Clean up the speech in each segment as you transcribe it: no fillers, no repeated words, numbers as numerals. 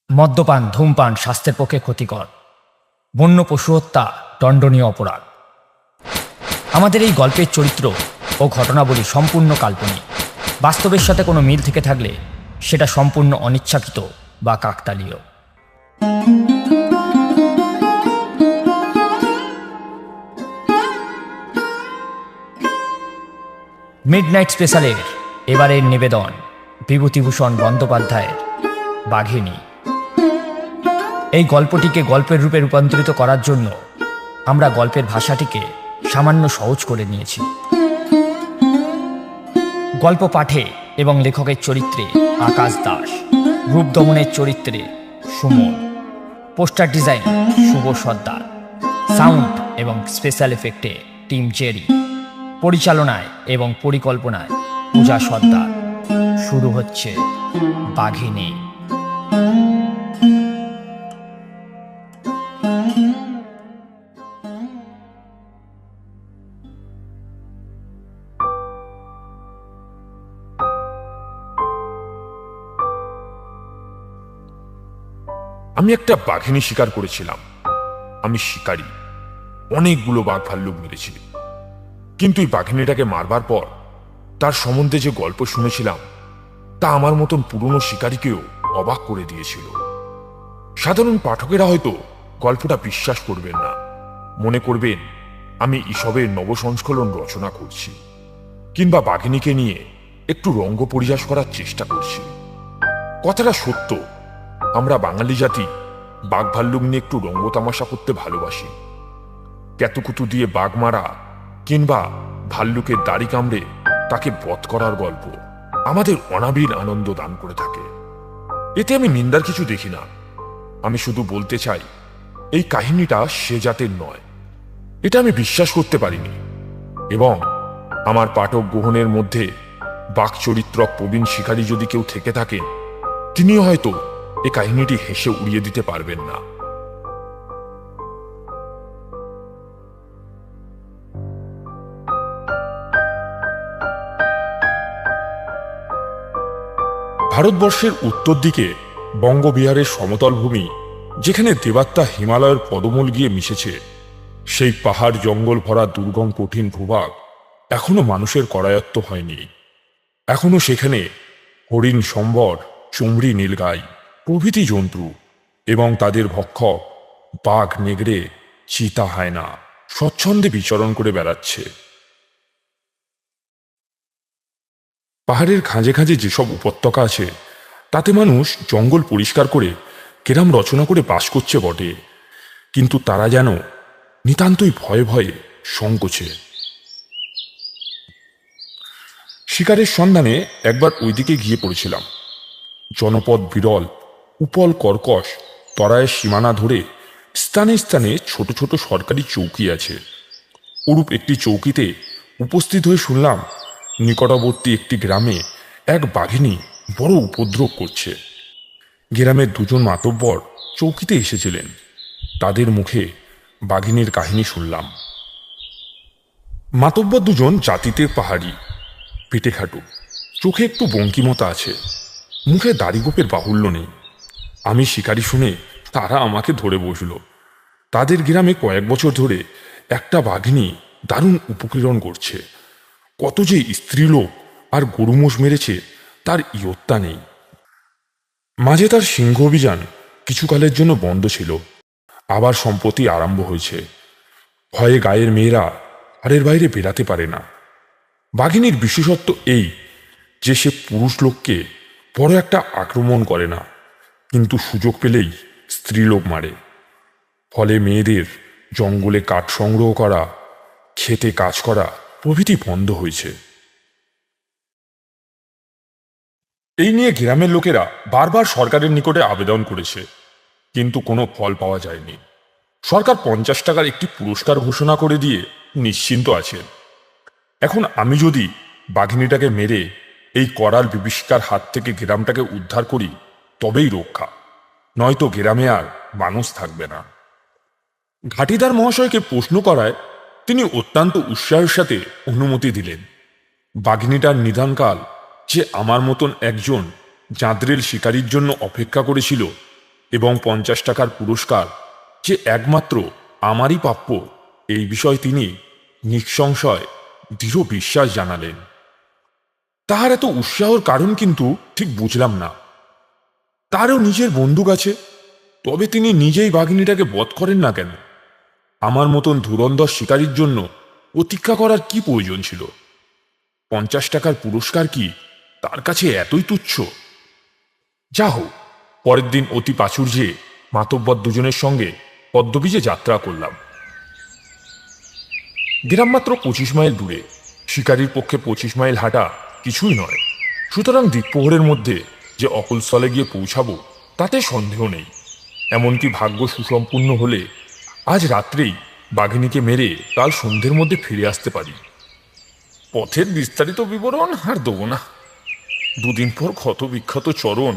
মদ্যপান ধূমপান স্বাস্থ্যের পক্ষে ক্ষতিকর। বন্য পশু হত্যা দণ্ডনীয় অপরাধ। আমাদের এই গল্পের চরিত্র ও ঘটনাবলী সম্পূর্ণ কাল্পনিক। বাস্তবের সাথে কোনো মিল থেকে থাকলে সেটা সম্পূর্ণ অনিচ্ছাকৃত বা কাকতালীয়। মিডনাইট স্পেশালের এবারের নিবেদন বিভূতিভূষণ বন্দ্যোপাধ্যায়ের বাঘিনী। এই গল্পটিকে গল্পের রূপে রূপান্তরিত করার জন্য আমরা গল্পের ভাষাটিকে সামান্য সহজ করে নিয়েছি। গল্প পাঠে এবং লেখকের চরিত্রে আকাশ দাস, রূপ দমনের চরিত্রে সুমন, পোস্টার ডিজাইন শুভ সর্দার, সাউন্ড এবং স্পেশাল এফেক্টে টিম জেরি, পরিচালনায় এবং পরিকল্পনায় পূজা সর্দার। শুরু হচ্ছে বাঘিনী। আমি একটা বাঘিনী শিকার করেছিলাম। আমি শিকারী, অনেকগুলো বাঘ ভাল্লুক মেরেছি। কিন্তু এই বাঘিনীটাকে মারবার পর তার সম্বন্ধে যে গল্প শুনেছিলাম তা আমার মতন পুরনো শিকারীকেও অবাক করে দিয়েছিল। সাধারণ পাঠকেরা হয়তো গল্পটা বিশ্বাস করবেন না, মনে করবেন আমি এসবের নবসংস্করণ রচনা করছি কিংবা বাঘিনীকে নিয়ে একটু রঙ্গ পরিহাস করার চেষ্টা করছি। কথাটা সত্য, আমরা বাঙালি জাতি বাঘ ভাল্লুক নিয়ে একটু রঙ্গ তামাশা করতে ভালোবাসি। ক্যাতুকুতু দিয়ে বাঘ মারা কিংবা ভাল্লুকের দাড়ি কামড়ে তাকে বধ করার গল্প আমাদের অনাবিল আনন্দ দান করে থাকে। এতে আমি নিন্দার কিছু দেখি না। আমি শুধু বলতে চাই এই কাহিনীটা সে জাতের নয়, এটা আমি বিশ্বাস করতে পারিনি। এবং আমার পাঠক গ্রহণের মধ্যে বাঘ চরিত্র প্রবীণ শিকারী যদি কেউ থেকে থাকেন, তিনিও হয়তো এই কাহিনীটি হেসে উড়িয়ে দিতে পারবেন না। ভারতবর্ষের উত্তর দিকে বঙ্গবিহারের সমতল ভূমি, যেখানে দেবাত্মা হিমালয়ের পদমূল গিয়ে মিশেছে, সেই পাহাড় জঙ্গল ভরা দুর্গম কঠিন ভূভাগ এখনো মানুষের করায়ত্ত হয়নি। এখনো সেখানে হরিণ, সম্বর, চুমড়ি, নীলগাই প্রভৃতি জন্তু এবং তাদের ভক্ষক বাঘ, নেগড়ে, চিতা, হায়না স্বচ্ছন্দে বিচরণ করে বেড়াচ্ছে। পাহাড়ের খাঁজে খাঁজে যেসব উপত্যকা আছে তাতে মানুষ জঙ্গল পরিষ্কার করে গ্রাম রচনা করে বাস করছে বটে, কিন্তু তারা যেন নিতান্তই ভয়ে ভয়ে সংকোচে। শিকারের সন্ধানে একবার ওইদিকে গিয়ে পড়েছিলাম। জনপদ বিরল, উপল কর্কশ তরায়ের সীমানা ধরে স্থানে স্থানে ছোট ছোট সরকারি চৌকি আছে। ওরূপ একটি চৌকিতে উপস্থিত হয়ে শুনলাম নিকটবর্তী একটি গ্রামে এক বাঘিনী বড় উপদ্রব করছে। গ্রামের দুজন মাতব্বর চৌকিতে এসেছিলেন, তাদের মুখে বাঘিনীর কাহিনী শুনলাম। মাতব্বর দুজন জাতিতে পাহাড়ি, পেটে খাটু, চোখে একটু বঙ্কিমতা আছে, মুখে দাড়িগোপের বাহুল্য নেই। আমি শিকারী শুনে তারা আমাকে ধরে বসল। তাদের গ্রামে কয়েক বছর ধরে একটা বাঘিনী দারুণ উপকীর্ণ করছে। কত যে স্ত্রীলোক আর গরুমোষ মেরেছে তার ইয়ত্তা নেই। মাঝে তার সিংহ অভিযান কিছুকালের জন্য বন্ধ ছিল, আবার সম্প্রতি আরম্ভ হয়েছে। ভয়ে গায়ের মেয়েরা ঘরের বাইরে বেরাতে পারে না। বাঘিনীর বিশেষত্ব এই যে সে পুরুষ লোককে বড় একটা আক্রমণ করে না, কিন্তু সুযোগ পেলেই স্ত্রীলোক মারে। ফলে মেয়েদের জঙ্গলে কাঠ সংগ্রহ করা, খেতে কাজ করা প্রভৃতি বন্ধ হয়েছে। এই নিয়ে গ্রামের লোকেরা বারবার সরকারের নিকটে আবেদন করেছে, কিন্তু কোনো ফল পাওয়া যায়নি। সরকার 50 টাকার একটি পুরস্কার ঘোষণা করে দিয়ে নিশ্চিন্ত আছেন। এখন আমি যদি বাঘিনীটাকে মেরে এই করাল বিভীষিকার হাত থেকে গ্রামটাকে উদ্ধার করি তবেই রক্ষা, নয়তো গ্রামে আর মানুষ থাকবে না। ঘাটিদার মহাশয়কে প্রশ্ন করায় তিনি অত্যন্ত উৎসাহের সাথে অনুমতি দিলেন। বাঘিনীটার নিদানকাল যে আমার মতন একজন জাঁদরেল শিকারীর জন্য অপেক্ষা করেছিল এবং 50 টাকার পুরস্কার যে একমাত্র আমারই প্রাপ্য, এই বিষয়ে তিনি নিঃসংশয় দৃঢ় বিশ্বাস জানালেন। তাহার এত উৎসাহর কারণ কিন্তু ঠিক বুঝলাম না। তারও নিজের বন্দুক আছে, তবে তিনি নিজেই বাঘিনীটাকে বধ করেন না কেন? আমার মতন ধুরন্ধর শিকারীর জন্য প্রতীক্ষা করার কি প্রয়োজন ছিল? 50 টাকার পুরস্কার কি তার কাছে এতই তুচ্ছ? যা হোক, পরের দিন অতি প্রাচুর্যে মাতব্বর দুজনের সঙ্গে পদ্মবীজে যাত্রা করলাম। গ্রাম মাত্র 25 মাইল দূরে। শিকারীর পক্ষে 25 মাইল হাঁটা কিছুই নয়। সুতরাং দিকপ্রহরের মধ্যে যে অকুলস্থলে গিয়ে পৌঁছাবো তাতে সন্দেহ নেই। এমনকি ভাগ্য সুসম্পূর্ণ হলে আজ রাত্রেই বাঘিনীকে মেরে কাল সন্ধ্যের মধ্যে ফিরে আসতে পারি। পথের বিস্তারিত বিবরণ আর দেবো না। দুদিন পর ক্ষত বিক্ষত চরণ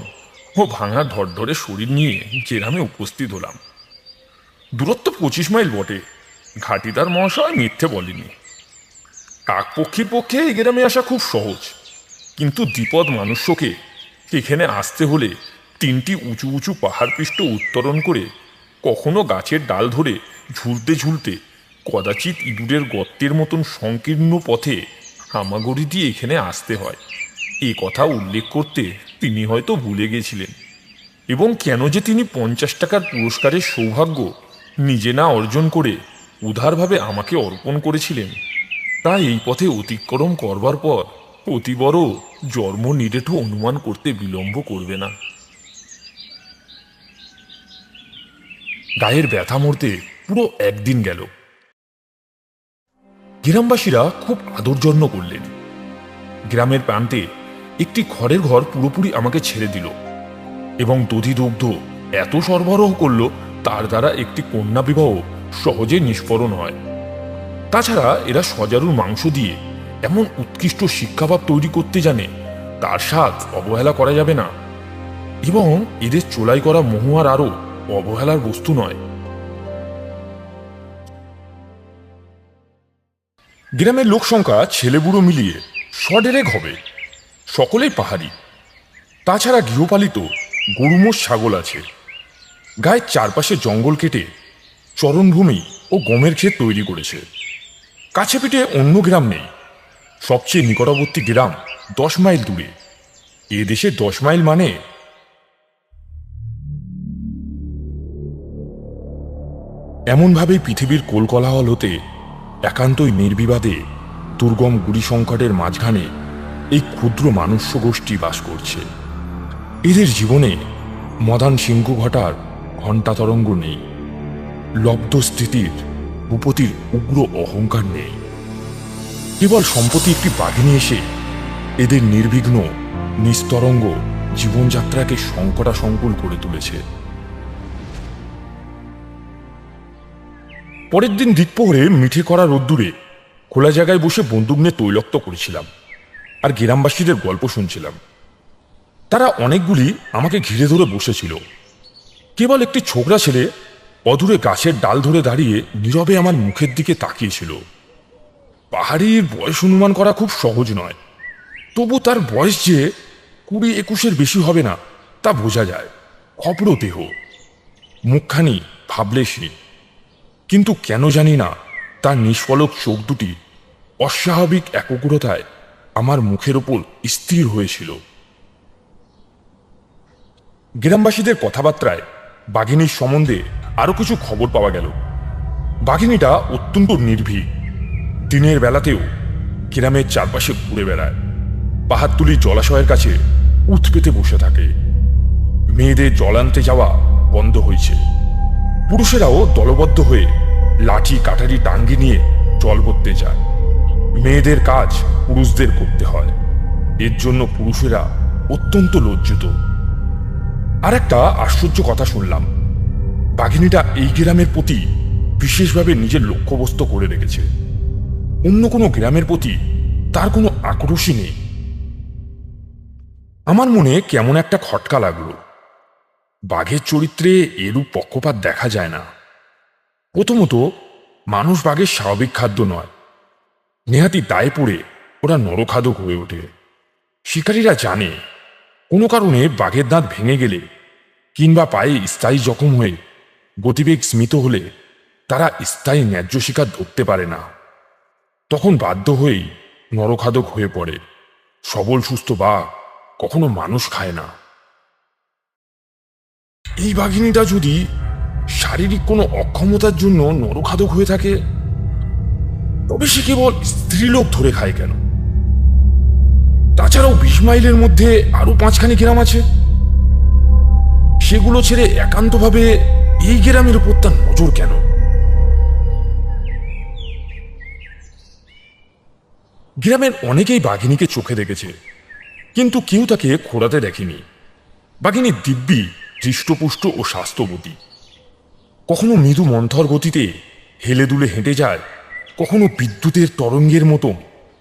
ও ভাঙা ধরধরে শরীর নিয়ে গ্রামে উপস্থিত হলাম। দূরত্ব 25 মাইল বটে, ঘাটিদার মহাশয় মিথ্যে বলেনি। কাকপক্ষীর পক্ষে এই গ্রামে আসা খুব সহজ, কিন্তু দ্বিপদ মানুষকে এখানে আসতে হলে 3টি উঁচু উঁচু পাহাড়পৃষ্ঠ উত্তরণ করে, কখনো গাছের ডাল ধরে ঝুলতে ঝুলতে, কদাচিৎ ইঁদুরের গর্তের মতন সংকীর্ণ পথে হামাগুড়ি দিয়ে এখানে আসতে হয়। এ কথা উল্লেখ করতে তিনি হয়তো ভুলে গেছিলেন, এবং কেন যে তিনি 50 টাকার পুরস্কারের সৌভাগ্য নিজে না অর্জন করে উদারভাবে আমাকে অর্পণ করেছিলেন, তা এই পথে অতিক্রম করবার পর অতি বড় জন্ম নিরেঠ অনুমান করতে বিলম্ব করবে না। গায়ের ব্যথা মরতে পুরো একদিন গেল। গ্রামবাসীরা খুব আদর যত্ন করলেন। গ্রামের প্রান্তে একটি খড়ের ঘর পুরোপুরি আমাকে ছেড়ে দিল এবং দধি দুগ্ধ এত সরবরাহ করল, তার দ্বারা একটি কন্যা বিবাহ সহজে নিষ্পরণ হয়। তাছাড়া এরা সজারুর মাংস দিয়ে এমন উৎকৃষ্ট শিক্ষাভাব তৈরি করতে জানে, তার স্বাদ অবহেলা করা যাবে না। এবং এদের চোলাই করা মহুয়ার আরও অবহেলার বস্তু নয়। গ্রামের লোক সংখ্যা ছেলেবুড়ো মিলিয়ে 100 হবে। সকলেই পাহাড়ি। তাছাড়া গৃহপালিত গরুমোষ ছাগল আছে। গায়ের চারপাশে জঙ্গল কেটে চরণভূমি ও গমের ক্ষেত তৈরি করেছে। কাছে পিঠে অন্য গ্রাম নেই। সবচেয়ে নিকটবর্তী গ্রাম 10 মাইল দূরে। এ দেশে 10 মাইল মানে এমনভাবেই পৃথিবীর কোলকলাহল হতে একান্তই নির্বিবাদে দুর্গম গুড়ি সংকটের মাঝখানে এই ক্ষুদ্র মানুষ্য গোষ্ঠী বাস করছে। এদের জীবনে মদান সিংহ ঘটার ঘণ্টা তরঙ্গ নেই। লব্ধ স্থিতির ভূপতির উগ্র অহংকার নেই। কেবল সম্প্রতি একটি বাঘিনী এসে এদের নির্বিঘ্ন নিস্তরঙ্গ জীবনযাত্রাকে সংকটাসংকুল করে তুলেছে। পরের দিন দিকপোহরে মিঠে করা রোদ্দুরে খোলা জায়গায় বসে বন্দুক নিয়ে তৈলক্ত করেছিলাম আর গ্রামবাসীদের গল্প শুনছিলাম। তারা অনেকগুলি আমাকে ঘিরে ধরে বসেছিল। কেবল একটি ছোকরা ছেলে অদূরে গাছের ডাল ধরে দাঁড়িয়ে নীরবে আমার মুখের দিকে তাকিয়েছিল। পাহাড়ির বয়স অনুমান করা খুব সহজ নয়, তবু তার বয়স যে 20-21-এর বেশি হবে না তা বোঝা যায়। খবর দেহ, মুখখানি ভাবলেশহীন, কিন্তু কেন জানি না তার নিষ্পলক চোখ দুটি অস্বাভাবিক একগ্রতায় আমার মুখের ওপর স্থির হয়েছিল। গ্রামবাসীদের কথাবার্তায় বাঘিনীর সম্বন্ধে আরো কিছু খবর পাওয়া গেল। বাঘিনীটা অত্যন্ত নির্ভীক। দিনের বেলাতেও গ্রামের চারপাশে ঘুরে বেড়ায়। পাহাড়তুলি জলাশয়ের কাছে উঠ পেতে বসে থাকে। মেয়েদের জল আনতে যাওয়া বন্ধ হয়েছে। পুরুষেরাও দলবদ্ধ হয়ে লাঠি কাটারি টাঙ্গি নিয়ে জল ভরতে যায়। মেয়েদের কাজ পুরুষদের করতে হয়। এর জন্য পুরুষেরা অত্যন্ত লজ্জিত। আর একটা আশ্চর্য কথা শুনলাম, বাঘিনীটা এই গ্রামের প্রতি বিশেষভাবে নিজের লক্ষ্যবস্তু করে রেখেছে। অন্য কোনো গ্রামের প্রতি তার কোনো আক্রোশই নেই। আমার মনে কেমন একটা খটকা লাগলো। বাঘের চরিত্রে এরূপ পক্ষপাত দেখা যায় না। প্রথমত, মানুষ বাঘের স্বাভাবিক খাদ্য নয়। নেহাতি দায়ে পড়ে ওরা নরখাদক হয়ে ওঠে। শিকারীরা জানে কোনো কারণে বাঘের দাঁত ভেঙে গেলে কিংবা পায়ে স্থায়ী জখম হয়ে গতিবেগ স্মিত হলে তারা স্থায়ী ন্যায্য শিকার ধরতে পারে না। তখন বাধ্য হয়েই নরখাদক হয়ে পড়ে। সবল সুস্থ বাঘ কখনো মানুষ খায় না। এই বাঘিনীটা যদি শারীরিক কোনো অক্ষমতার জন্য নরখাদক হয়ে থাকে, তবে সে কেবল স্ত্রীলোক ধরে খায় কেন? তাছাড়াও 20 মাইলের মধ্যে আরো 5খানি গ্রাম আছে, সেগুলো ছেড়ে একান্তভাবে এই গ্রামের উপর তার নজর কেন? গ্রামের অনেকেই বাঘিনীকে চোখে দেখেছে, কিন্তু কেউ তাকে খোঁড়াতে দেখেনি। বাঘিনী দিব্যি হৃষ্টপুষ্ট ও স্বাস্থ্যবতী। কখনো মৃদু মন্থর গতিতে হেলে দুলে হেঁটে যায়, কখনো বিদ্যুতের তরঙ্গের মতো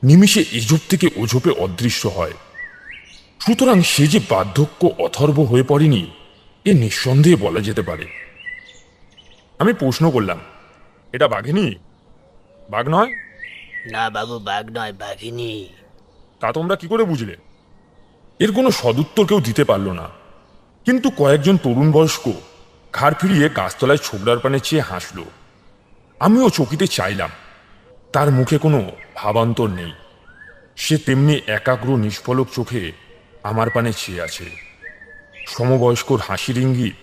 নিমিষে এজোপ থেকে ওঝোপে অদৃশ্য হয়। সুতরাং সে যে বার্ধক্য অথর্ব হয়ে পড়েনি, এ নিঃসন্দেহে বলা যেতে পারে। আমি প্রশ্ন করলাম, এটা বাঘিনী? বাঘ নয়? না বাবু, বাঘ নয়, বাঘিনী। তা তোমরা কি করে বুঝলে? এর কোনো সদুত্তর কেউ দিতে পারল না, কিন্তু কয়েকজন তরুণ বয়স্ক ঘাড় ফিরিয়ে গাছতলায় ছোবড়ার পানে চেয়ে হাসল। আমিও চকিতে চাইলাম। তার মুখে কোনো ভাবান্তর নেই। সে তেমনি একাগ্র নিষ্পলক চোখে আমার পানে চেয়ে আছে। সমবয়স্কর হাসির ইঙ্গিত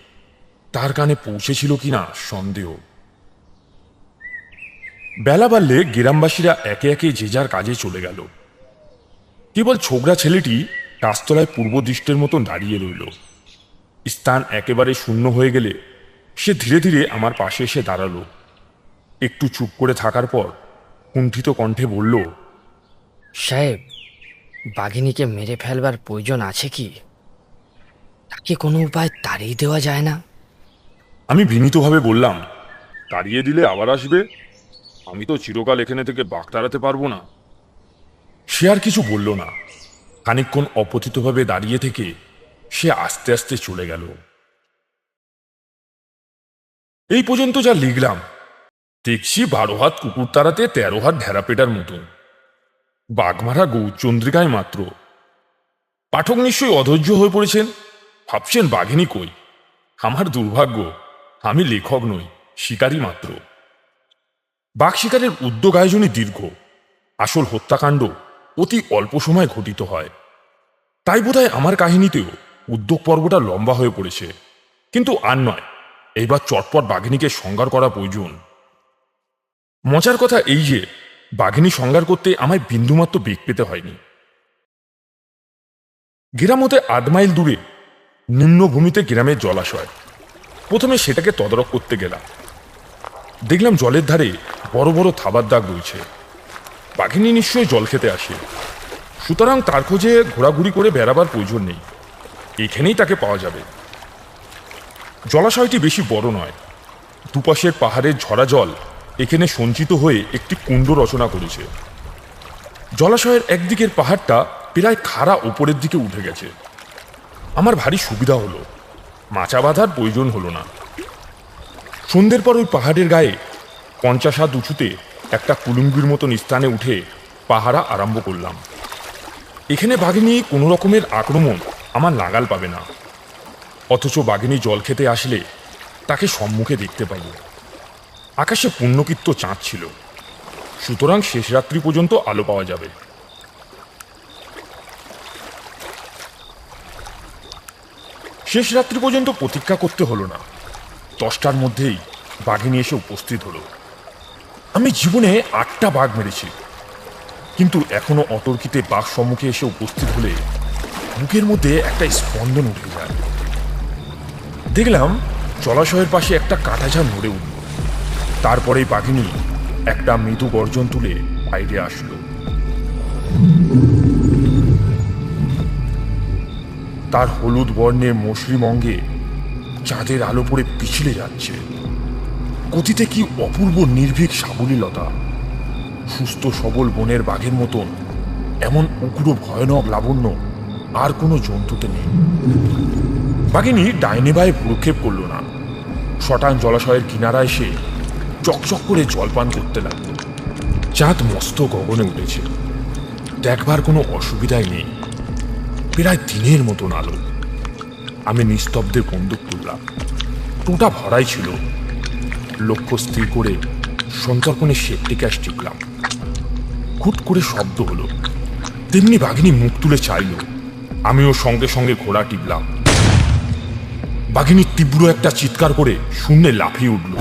তার কানে পৌঁছেছিল কিনা সন্দেহ। বেলা বাড়লে গ্রামবাসীরা একে একে যে যার কাজে চলে গেল। কেবল ছোকরা ছেলেটি গাছতলায় পূর্ব দৃষ্টের মতন দাঁড়িয়ে রইল। স্থান একেবারে শূন্য হয়ে গেলে সে ধীরে ধীরে আমার পাশে এসে দাঁড়ালো। একটু চুপ করে থাকার পর কুণ্ঠিত কণ্ঠে বলল, সাহেব, বাঘিনীকে মেরে ফেলবার প্রয়োজন আছে কি? তাকে কোনো উপায় তাড়িয়ে দেওয়া যায় না? আমি বিনীতভাবে বললাম, তাড়িয়ে দিলে আবার আসবে। আমি তো চিরকাল এখানে থেকে বাঘ তাড়াতে পারবো না। সে আর কিছু বলল না। খানিকক্ষণ অপতিতভাবে দাঁড়িয়ে থেকে সে আস্তে আস্তে চলে গেল। এই পর্যন্ত যা লিখলাম, দেখছি 12 হাত কুকুর তাড়াতে 13 হাত ঢেরা পেটার মতন। বাঘমারা গৌরচন্দ্রিকায় মাত্র। পাঠক নিশ্চয়ই অধৈর্য হয়ে পড়েছেন, ভাবছেন বাঘিনী কই। আমার দুর্ভাগ্য, আমি লেখক নই, শিকারী মাত্র। বাঘ শিকারের উদ্যোগ আয়োজনই দীর্ঘ। আসল হত্যাকাণ্ড অতি অল্প সময় ঘটিত হয়। তাই বোধহয় আমার কাহিনীতেও উদ্যোগ পর্বটা লম্বা হয়ে পড়েছে। কিন্তু আর নয়, এইবার চটপট বাঘিনীকে সংহার করা প্রয়োজন। মজার কথা এই যে, বাঘিনী সংহার করতে আমায় বিন্দুমাত্র বেগ পেতে হয়নি। গ্রাম হতে 8 মাইল দূরে নিম্নভূমিতে গ্রামের জলাশয়। প্রথমে সেটাকে তদারক করতে গেলাম। দেখলাম জলের ধারে বড় বড় থাবার দাগ রয়েছে। বাঘিনী নিশ্চয়ই জল খেতে আসে, সুতরাং তার খোঁজে ঘোরাঘুরি করে বেড়াবার প্রয়োজন নেই। এখানেই তাকে পাওয়া যাবে। জলাশয়টি বেশি বড় নয়। দুপাশের পাহাড়ের ঝরা জল এখানে সঞ্চিত হয়ে একটি কুণ্ড রচনা করেছে। জলাশয়ের একদিকের পাহাড়টা প্রায় খাড়া উপরের দিকে উঠে গেছে। আমার ভারী সুবিধা হলো, মাচা বাঁধার প্রয়োজন হলো না। সন্ধ্যের পর ওই পাহাড়ের গায়ে 50 হাত উঁচুতে একটা কুলুঙ্গির মতন স্থানে উঠে পাহারা আরম্ভ করলাম। এখানে বাঘিনী কোনো রকমের আক্রমণ আমার নাগাল পাবে না, অথচ বাঘিনী জল খেতে আসলে তাকে সম্মুখে দেখতে পাব। আকাশে পুণ্যকীর্ত চাঁদ ছিল, সুতরাং শেষ রাত্রি পর্যন্ত আলো পাওয়া যাবে। শেষ রাত্রি পর্যন্ত প্রতীক্ষা করতে হলো না। 10টার মধ্যেই বাঘিনী এসে উপস্থিত হলো। আমি জীবনে 8টা বাঘ মেরেছি, কিন্তু এখনো অতর্কিতে বাঘ সম্মুখে এসে উপস্থিত হলে বুকের মধ্যে একটা স্পন্দন উঠে যায়। দেখলাম জলাশয়ের পাশে একটা কাঁটাঝাড় নড়ে উঠল। তারপরেই বাঘিনী একটা মৃদু গর্জন তুলে বাইরে আসলো। তার হলুদ বর্ণের মসৃণ অঙ্গে চাঁদের আলো পড়ে পিছলে যাচ্ছে। গতিতে কি অপূর্ব নির্ভীক সাবলীলতা! সুস্থ সবল বনের বাঘের মতন এমন উগ্র ভয়ানক লাবণ্য আর কোনো জন্তুতে নেই। বাঘিনী ডাইনে বায়ে ভ্রুক্ষেপ করল না। শটান জলাশয়ের কিনারা এসে চকচক করে জলপান করতে লাগলো। চাঁদ মস্ত গগনে উঠেছে, দেখবার কোনো অসুবিধাই নেই। প্রায় দিনের মতন আলো। আমি নিস্তব্ধে বন্দুক তুললাম। টোটা ভরাই ছিল। লক্ষ্য স্থির করে সন্তর্পণে সেফটি ক্যাশ টিপলাম। খুট করে শব্দ হলো, তেমনি বাঘিনী মুখ তুলে চাইল। আমিও সঙ্গে সঙ্গে ঘোড়া টিপলাম। বাঘিনী তীব্র একটা চিৎকার করে শূন্যে লাফিয়ে উঠল,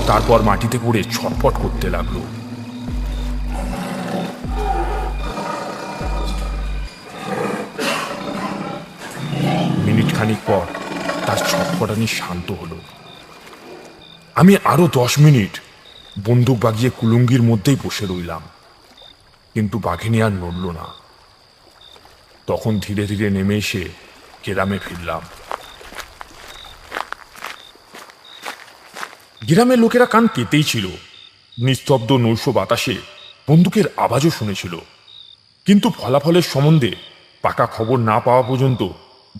তারপর মাটিতে পড়ে ছটফট করতে লাগলো। মিনিট খানিক পর তার ছটফটানি শান্ত হলো। আমি আরো 10 মিনিট বন্দুক বাগিয়ে কুলুঙ্গির মধ্যেই বসে রইলাম, কিন্তু বাঘিনী আর নড়ল না। তখন ধীরে ধীরে নেমে এসে গ্রামে ফিরলাম। গ্রামের লোকেরা কান পেতেই ছিল। নিস্তব্ধ নৈশ বাতাসে বন্দুকের আওয়াজও শুনেছিল, কিন্তু ফলাফলের সম্বন্ধে পাকা খবর না পাওয়া পর্যন্ত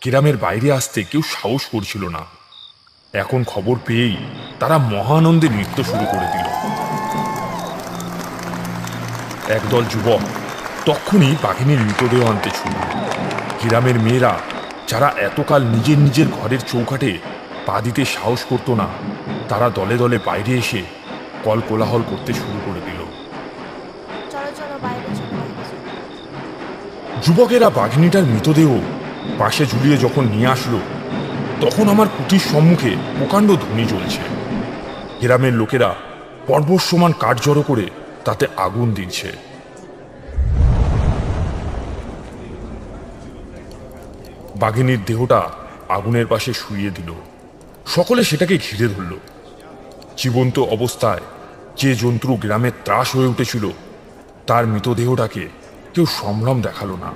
গ্রামের বাইরে আসতে কেউ সাহস করছিল না। এখন খবর পেয়েই তারা মহানন্দে নৃত্য শুরু করে দিল। একদল যুবক তখনই বাঘিনীর মৃতদেহ আনতে ছুটল। গ্রামের মেয়েরা, যারা এতকাল নিজের নিজের ঘরের চৌকাঠে পা দিতে সাহস করত না, তারা দলে দলে বাইরে এসে কল কোলাহল করতে শুরু করে দিল। যুবকেরা বাঘিনীটার মৃতদেহ পাশে ঝুলিয়ে যখন নিয়ে আসলো, তখন আমার কুটির সম্মুখে প্রকাণ্ড ধ্বনি জ্বলছে। গ্রামের লোকেরা পর্বত সমান কাঠ জড়ো করে তাতে আগুন দিচ্ছে। বাঘিনীর দেহটা আগুনের পাশে শুইয়ে দিল। সকলে সেটাকে ঘিরে ধরল। জীবন্ত অবস্থায় যে জন্তু গ্রামের ত্রাস হয়ে উঠেছিল, তার মৃতদেহটাকে কেউ সম্ভ্রম দেখালো না।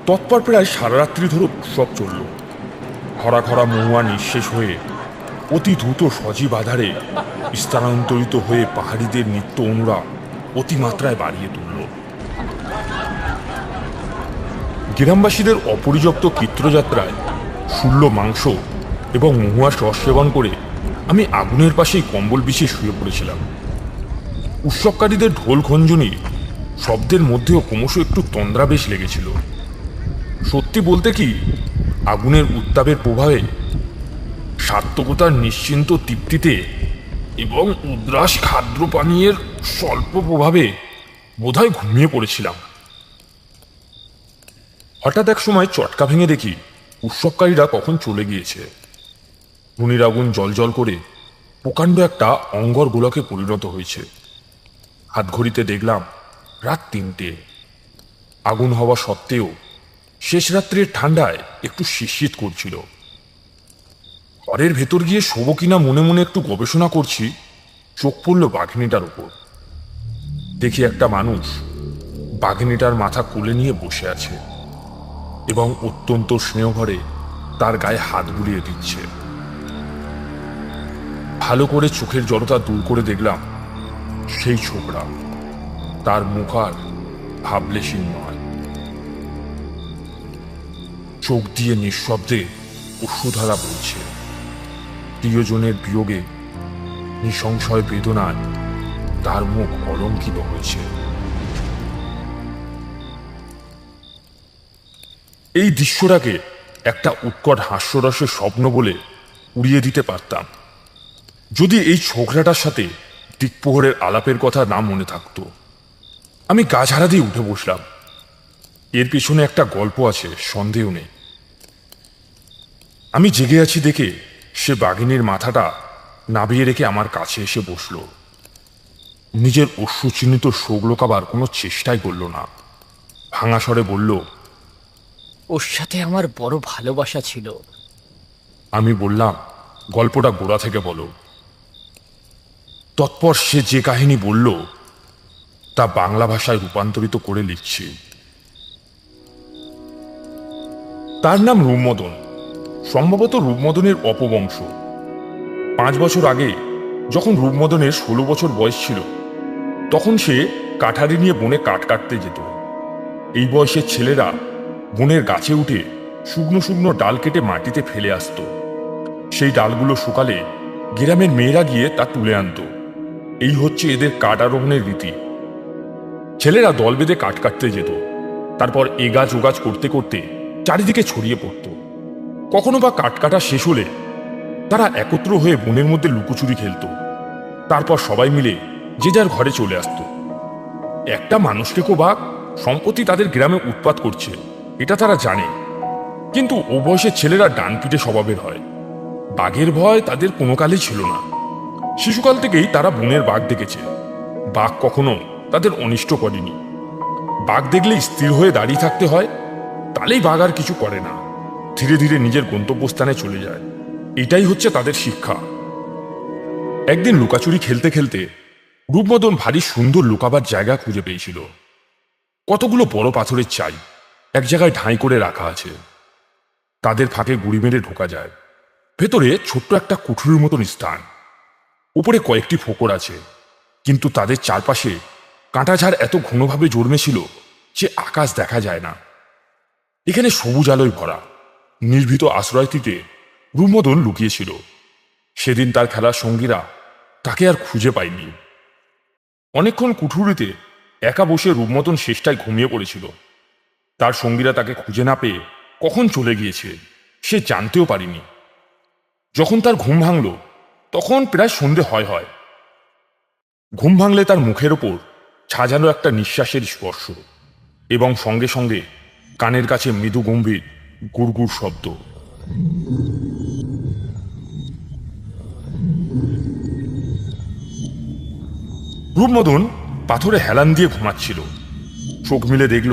তৎপর প্রায় সারা রাত্রি ধরে উৎসব চলল। খরা খরা মহুয়া নিঃশেষ হয়ে অতি দ্রুত সজীব আধারে স্থানান্তরিত হয়ে পাহাড়িদের নিত্য অনুরাগ অতিমাত্রায় বাড়িয়ে তুলল। গ্রামবাসীদের অপরিযপ্ত চিত্রযাত্রায় শুল্য মাংস এবং মহুয়ার রস সেবন করে আমি আগুনের পাশেই কম্বল বিছিয়ে শুয়ে পড়েছিলাম। উৎসবকারীদের ঢোল খঞ্জনি শব্দের মধ্যেও ক্রমশ একটু তন্দ্রাবেশ লেগেছিল। সত্যি বলতে কি, আগুনের উত্তাপের প্রভাবে, সাত্ত্বিকতার নিশ্চিন্ত তৃপ্তিতে এবং উদ্রাস খাদ্য পানীয়ের স্বল্প প্রভাবে বোধহয় ঘুমিয়ে পড়েছিলাম। হঠাৎ এক সময় চটকা ভেঙে দেখি উৎসবকারীরা কখন চলে গিয়েছে। ধুনির আগুন জলজল করে প্রকাণ্ড একটা অঙ্গর গোলকে পরিণত হয়েছে। হাত ঘড়িতে দেখলাম রাত 3টে। আগুন হওয়া সত্ত্বেও শেষ রাত্রের ঠান্ডায় একটু শীত করছিল। ঘরের ভেতর গিয়ে শোবো কিনা মনে মনে একটু গবেষণা করছি, চোখ পড়ল বাঘিনীটার উপর। দেখি একটা মানুষ বাঘিনীটার মাথা কোলে নিয়ে বসে আছে এবং অত্যন্ত স্নেহভরে তার গায়ে হাত বুলিয়ে দিচ্ছে। ভালো করে চোখের জড়তা দূর করে দেখলাম সেই ছোকরা, তার মুখ আর ভাবলেশীন নয়। চোখ দিয়ে নিঃশব্দে অশ্রুধারা বলছে। প্রিয়জনের বিয়োগে নিঃসংশয় বেদনায় তার মুখ অলঙ্কিত হয়েছে। এই দৃশ্যটাকে একটা উৎকট হাস্যরসের স্বপ্ন বলে উড়িয়ে দিতে পারতাম, যদি এই ছোকরাটার সাথে দিকপোহরের আলাপের কথা না মনে থাকতো। আমি গা ঝাড়া দিয়ে উঠে বসলাম। এর পিছনে একটা গল্প আছে, সন্দেহ নেই। আমি জেগে আছি দেখে সে বাঘিনীর মাথাটা নাবিয়ে রেখে আমার কাছে এসে বসল। নিজের অশ্রুচিহ্নিত শোক লোকাবার কোনো চেষ্টাই করল না। ভাঙা স্বরে বলল, ওর সাথে আমার বড় ভালোবাসা ছিল। আমি বললাম, গল্পটা গোড়া থেকে বলো। তৎপর সে যে কাহিনী বলল তা বাংলা ভাষায় রূপান্তরিত করে লিখছি। তার নাম রূপমদন, সম্ভবত রূপমদনের অপবংশ। 5 বছর আগে যখন রূপমদনের 16 বছর বয়স ছিল, তখন সে কাঠারি নিয়ে বনে কাঠ কাটতে যেত। এই বয়সের ছেলেরা বনের গাছে উঠে শুকনো শুকনো ডাল কেটে মাটিতে ফেলে আসতো। সেই ডালগুলো শুকালে গ্রামের মেয়েরা গিয়ে তা তুলে আনত। এই হচ্ছে এদের কাঠ আরোহণের রীতি। ছেলেরা দল বেঁধে কাঠ কাটতে যেত। তারপর এ গাছ ও গাছ করতে করতে চারিদিকে ছড়িয়ে পড়ত। কখনো বা কাঠকাটা শেষ হলে তারা একত্র হয়ে বনের মধ্যে লুকোচুরি খেলত। তারপর সবাই মিলে যে যার ঘরে চলে আসতো। একটা মানুষকেও বাঘ সম্প্রতি তাদের গ্রামে উৎপাত করছে এটা তারা জানে, কিন্তু ও বয়সের ছেলেরা ডান পিটে স্বভাবের হয়। বাঘের ভয় তাদের কোনো কালেই ছিল না। শিশুকাল থেকেই তারা বনের বাঘ দেখেছে। বাঘ কখনো তাদের অনিষ্ট করেনি। বাঘ দেখলে স্থির হয়ে দাঁড়িয়ে থাকতে হয়, তাহলেই বাঘ আর কিছু করে না, ধীরে ধীরে নিজের গন্তব্যস্থানে চলে যায়। এটাই হচ্ছে তাদের শিক্ষা। একদিন লুকাচুরি খেলতে খেলতে রূপমদন ভারী সুন্দর লুকাবার জায়গা খুঁজে পেয়েছিল। কতগুলো বড় পাথরের চাই এক জায়গায় ঢাই করে রাখা আছে। তাদের ফাঁকে গুড়ি মেরে ঢোকা যায়। ভেতরে ছোট্ট একটা কুঠুরির মতন স্থান। উপরে কয়েকটি ফোকর আছে, কিন্তু তাদের চারপাশে কাঁটাঝাড় এত ঘনভাবে জন্মেছিল যে আকাশ দেখা যায় না। এখানে সবুজ আলোয় ভরা নির্ভীত আশ্রয়টিতে রূপমদন লুকিয়েছিল। সেদিন তার খেলার সঙ্গীরা তাকে আর খুঁজে পায়নি। অনেকক্ষণ কুঠুরিতে একা বসে রূপমদন শেষটায় ঘুমিয়ে পড়েছিল। তার সঙ্গীরা তাকে খুঁজে না পেয়ে কখন চলে গিয়েছে সে জানতেও পারেনি। যখন তার ঘুম ভাঙল তখন প্রায় সন্ধে হয়। ঘুম ভাঙলে তার মুখের ওপর ছাজানো একটা নিঃশ্বাসের স্পর্শ, এবং সঙ্গে সঙ্গে কানের কাছে মৃদু গম্ভীর গুড়গুড় শব্দ। রূপমদন পাথরে হেলান দিয়ে ঘুমাচ্ছিল। চোখ মিলে দেখল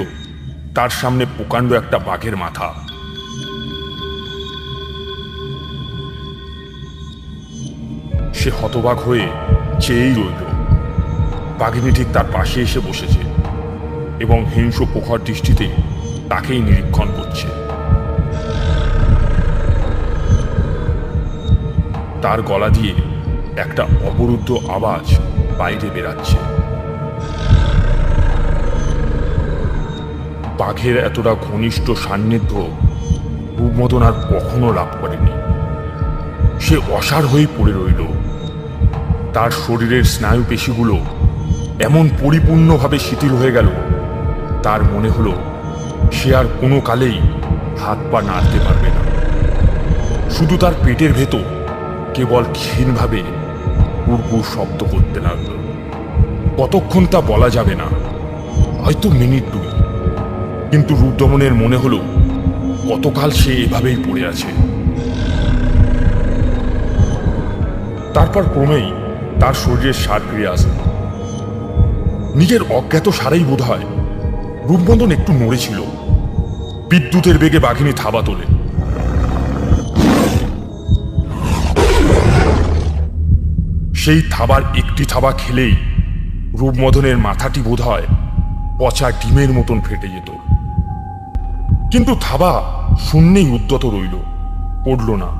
তার সামনে প্রকাণ্ড একটা বাঘের মাথা। সে হতবাক হয়ে চেয়েই রইল। বাঘিনী ঠিক তার পাশে এসে বসেছে এবং হিংস্র প্রখর দৃষ্টিতে তাকেই নিরীক্ষণ করছে। তার গলা দিয়ে একটা অবরুদ্ধ আওয়াজ বাইরে বেরাচ্ছে। বাঘের এতটা ঘনিষ্ঠ সান্নিধ্য রূপমদন আর কখনো লাভ করেনি। সে অসাড় হয়ে পড়ে রইল। তার শরীরের স্নায়ু পেশিগুলো এমন পরিপূর্ণভাবে শিথিল হয়ে গেল, তার মনে হলো সে আর কোনো কালেই হাত পা নাড়তে পারবে না। শুধু তার পেটের ভেতর কেবল ক্ষীণভাবে গুড়গুড় শব্দ করতে লাগল। কতক্ষণ তা বলা যাবে না, হয়তো মিনিট 2, কিন্তু রূপদমনের মনে হলো কতকাল সে এভাবেই পড়ে আছে। তারপর ক্রমেই তার শরীরের সার ফিরে আসে। নিজের অজ্ঞাত সারাই বোধ হয় রূপমদন একটু নড়েছিল। বিদ্যুতের বেগে বাঘিনী থাবা তোলে। সেই থাবার একটি থাবা খেলেই রূপমদনের মাথাটি বোধ হয় পচা ডিমের মতন ফেটে যেত। কিন্তু থাবা শূন্যেই উদ্যত রইল, পড়ল না।